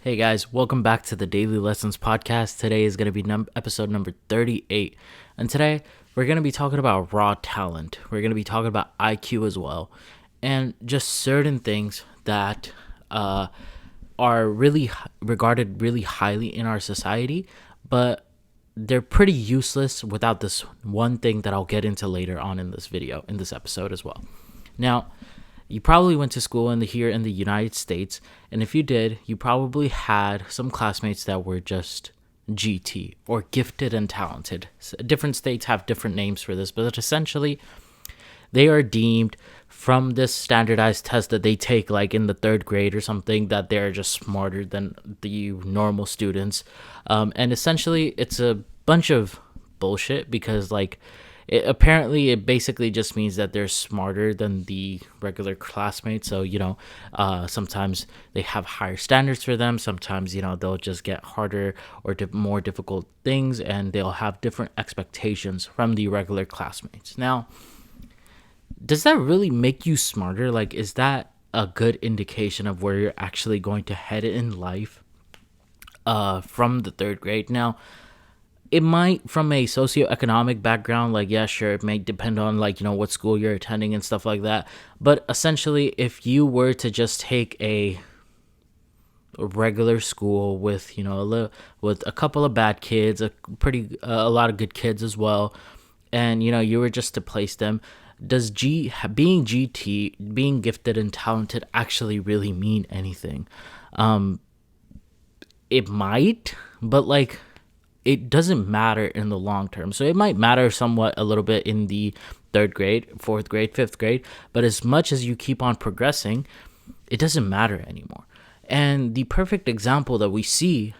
Hey guys, welcome back to the Daily Lessons podcast. Today is going to be episode number 38. And today we're going to be talking about raw talent. We're going to be talking about IQ as well. And just certain things that are really regarded really highly in our society, but they're pretty useless without this one thing that I'll get into later on in this video, in this episode as well. Now, you probably went to school here in the United States, and if you did, you probably had some classmates that were just GT, or gifted and talented. So different states have different names for this, but essentially, they are deemed from this standardized test that they take like in the third grade or something, that they're just smarter than the normal students. And essentially, it's a bunch of bullshit because it basically just means that they're smarter than the regular classmates. So, sometimes they have higher standards for them. Sometimes, they'll just get harder or more difficult things, and they'll have different expectations from the regular classmates. Now, does that really make you smarter? Like, is that a good indication of where you're actually going to head in life from the third grade? Now, it might from a socioeconomic background, sure, it may depend on what school you're attending and stuff like that. But essentially, if you were to just take a regular school with with a couple of bad kids, a lot of good kids as well, and you were just to place them, does being GT, being gifted and talented, actually really mean anything? It might, but it doesn't matter in the long term. So it might matter somewhat a little bit in the third grade, fourth grade, fifth grade, but as much as you keep on progressing, it doesn't matter anymore. And the perfect example that we see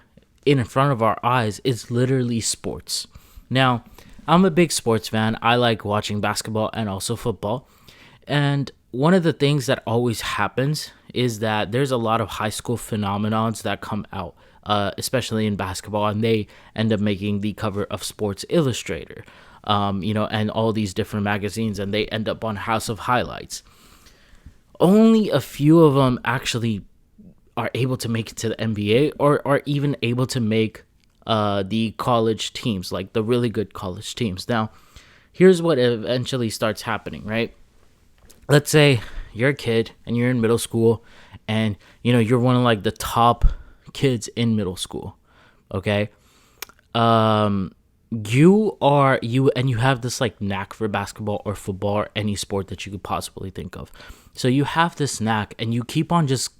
in front of our eyes is literally sports. Now, I'm a big sports fan. I like watching basketball and also football. And one of the things that always happens is that there's a lot of high school phenomenons that come out, especially in basketball, and they end up making the cover of Sports Illustrated, and all these different magazines, and they end up on House of Highlights. Only a few of them actually are able to make it to the NBA, or are even able to make the college teams, like the really good college teams. Now, here's what eventually starts happening, right? Let's say you're a kid and you're in middle school, and you're one of the top kids in middle school, okay? You have this knack for basketball or football or any sport that you could possibly think of. So you have this knack, and you keep on just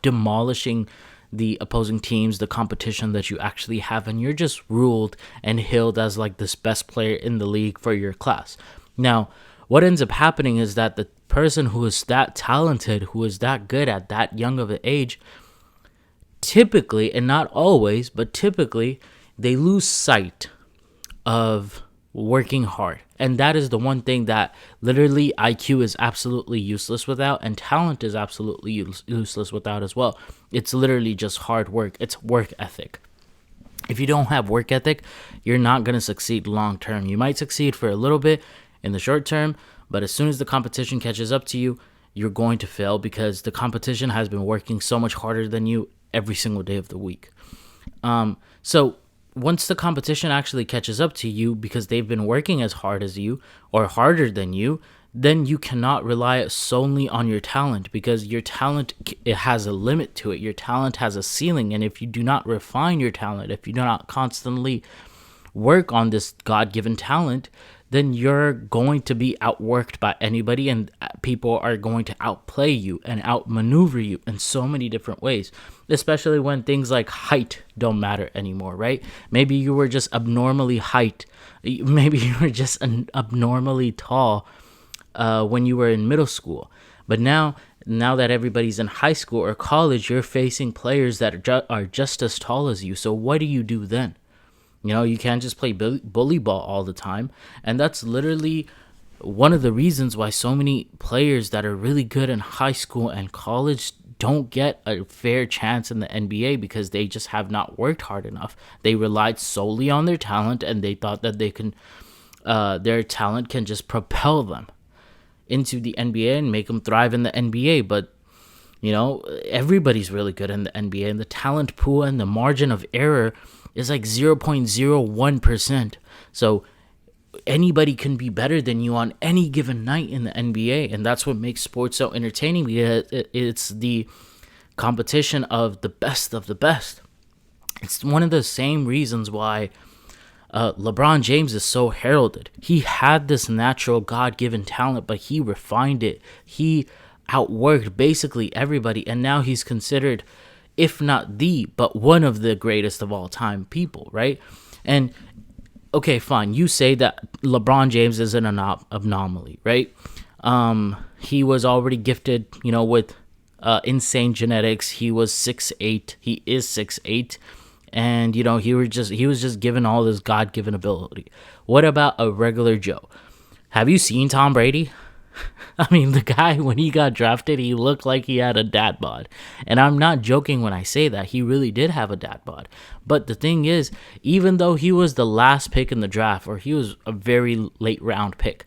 demolishing the opposing teams, the competition that you actually have, and you're just ruled and hailed as this best player in the league for your class. Now, what ends up happening is that the person who is that talented, who is that good at that young of an age, typically, and not always, but typically, they lose sight of working hard. And that is the one thing that literally IQ is absolutely useless without, and talent is absolutely useless without as well. It's literally just hard work. It's work ethic. If you don't have work ethic, you're not going to succeed long term. You might succeed for a little bit in the short term, but as soon as the competition catches up to you, you're going to fail, because the competition has been working so much harder than you every single day of the week. So once the competition actually catches up to you, because they've been working as hard as you or harder than you, then you cannot rely solely on your talent, because your talent, it has a limit to it. Your talent has a ceiling, and if you do not refine your talent, if you do not constantly work on this God-given talent, then you're going to be outworked by anybody, and people are going to outplay you and outmaneuver you in so many different ways, especially when things like height don't matter anymore, right? Maybe you were just abnormally abnormally tall when you were in middle school, but now that everybody's in high school or college, you're facing players that are just as tall as you. So what do you do then? You can't just play bully ball all the time. And that's literally one of the reasons why so many players that are really good in high school and college don't get a fair chance in the NBA, because they just have not worked hard enough. They relied solely on their talent, and they thought that their talent can just propel them into the NBA and make them thrive in the NBA. But Everybody's really good in the NBA, and the talent pool and the margin of error is like 0.01%. So anybody can be better than you on any given night in the NBA, and that's what makes sports so entertaining, because it's the competition of the best of the best. It's one of the same reasons why LeBron James is so heralded. He had this natural God-given talent, but he refined it. He outworked basically everybody, and now he's considered, if not the, but one of the greatest of all time people, right? And okay, fine, you say that LeBron James is an anomaly, right? He was already gifted, with insane genetics. He was 6'8". He is 6'8". And he was just given all this God-given ability. What about a regular Joe? Have you seen Tom Brady? I mean, the guy, when he got drafted, he looked like he had a dad bod. And I'm not joking when I say that. He really did have a dad bod. But the thing is, even though he was the last pick in the draft, or he was a very late round pick,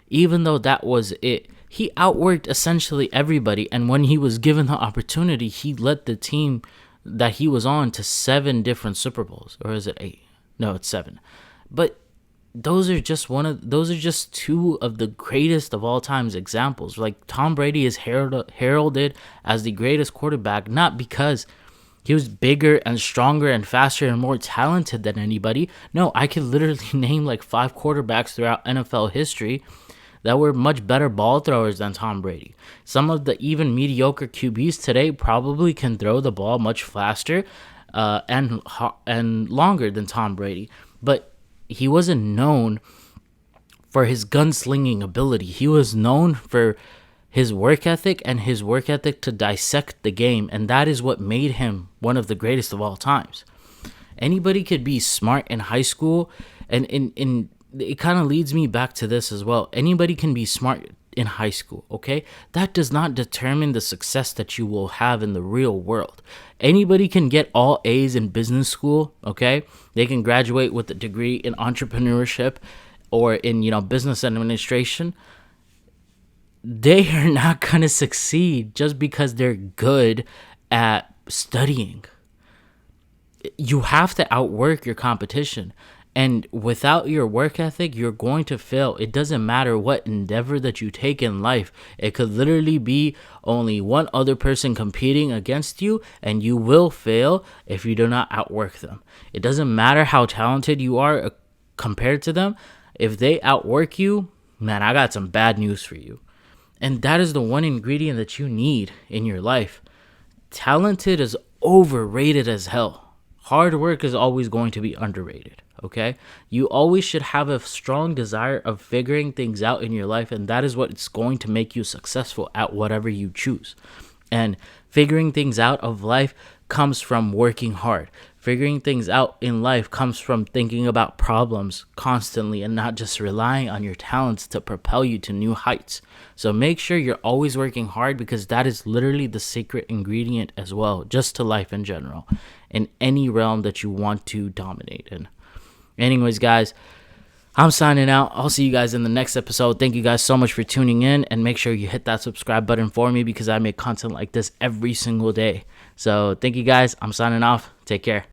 even though that was it, he outworked essentially everybody. And when he was given the opportunity, he led the team that he was on to 7 different Super Bowls. Or is it 8? No, it's 7. But those are just 2 of the greatest of all times examples. Like, Tom Brady is heralded as the greatest quarterback, not because he was bigger and stronger and faster and more talented than anybody. No, I could literally name like 5 quarterbacks throughout NFL history that were much better ball throwers than Tom Brady. Some of the even mediocre QBs today probably can throw the ball much faster and longer than Tom Brady. But he wasn't known for his gunslinging ability. He was known for his work ethic, and his work ethic to dissect the game, and that is what made him one of the greatest of all times. Anybody could be smart in high school, and it kind of leads me back to this as well. Anybody can be smart in high school, okay? That does not determine the success that you will have in the real world. Anybody can get all A's in business school, okay? They can graduate with a degree in entrepreneurship or in, business administration. They are not going to succeed just because they're good at studying. You have to outwork your competition. And without your work ethic, you're going to fail. It doesn't matter what endeavor that you take in life. It could literally be only one other person competing against you, and you will fail if you do not outwork them. It doesn't matter how talented you are compared to them. If they outwork you, man, I got some bad news for you. And that is the one ingredient that you need in your life. Talented is overrated as hell. Hard work is always going to be underrated. Okay, you always should have a strong desire of figuring things out in your life, and that is what's going to make you successful at whatever you choose. And figuring things out of life comes from working hard. Figuring things out in life comes from thinking about problems constantly and not just relying on your talents to propel you to new heights. So make sure you're always working hard, because that is literally the secret ingredient as well, just to life in general, in any realm that you want to dominate in. Anyways, guys, I'm signing out. I'll see you guys in the next episode. Thank you guys so much for tuning in, and make sure you hit that subscribe button for me, because I make content like this every single day. So thank you guys. I'm signing off. Take care.